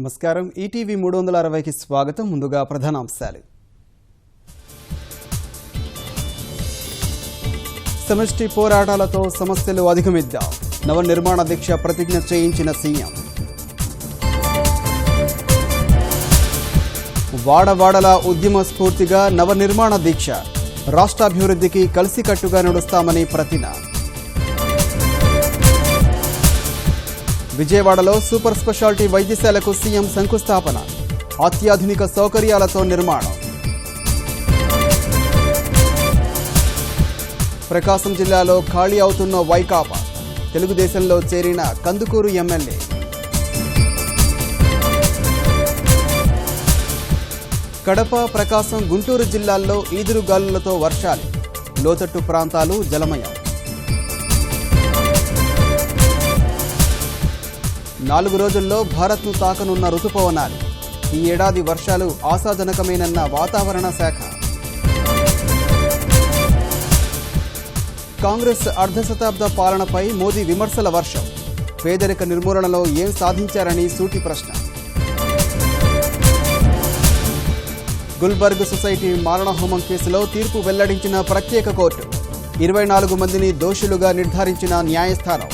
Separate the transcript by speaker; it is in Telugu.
Speaker 1: నమస్కారం ఈటీవీ 360కి స్వాగతం. ముందుగా ప్రధానాంశాలు. సమష్టి పోరాటాలతో సమస్యలు అధిగమిద్దాం. నవనిర్మాణ దీక్ష ప్రతిజ్ఞ చేయించిన సీఎం. వాడవాడల ఉద్యమ స్ఫూర్తిగా నవనిర్మాణ దీక్ష. రాష్ట్రాభివృద్ధికి కలిసికట్టుగా నడుస్తామని ప్రతిన. విజయవాడలో సూపర్ స్పెషాలిటీ వైద్యశాలకు సీఎం శంకుస్థాపన. అత్యాధునిక సౌకర్యాలతో నిర్మాణం. ప్రకాశం జిల్లాలో ఖాళీ అవుతున్న వైకాపా. తెలుగుదేశంలో చేరిన కందుకూరు ఎమ్మెల్యే. కడప, ప్రకాశం, గుంటూరు జిల్లాల్లో ఈదురుగాలులతో వర్షాలు. లోతట్టు ప్రాంతాలు జలమయం. 4 రోజుల్లో భారత్ను తాకనున్న రుతుపవనాలు. ఈ ఏడాది వర్షాలు ఆశాజనకమేనన్న వాతావరణ శాఖ. కాంగ్రెస్ అర్ధశతాబ్ద పాలనపై మోదీ విమర్శల వర్షం. పేదరిక నిర్మూలనలో ఏం సాధించారని సూటి ప్రశ్న. గుల్బర్గ్ సొసైటీ మారణహోమం కేసులో తీర్పు వెల్లడించిన ప్రత్యేక కోర్టు. 24 మందిని దోషులుగా నిర్ధారించిన న్యాయస్థానం.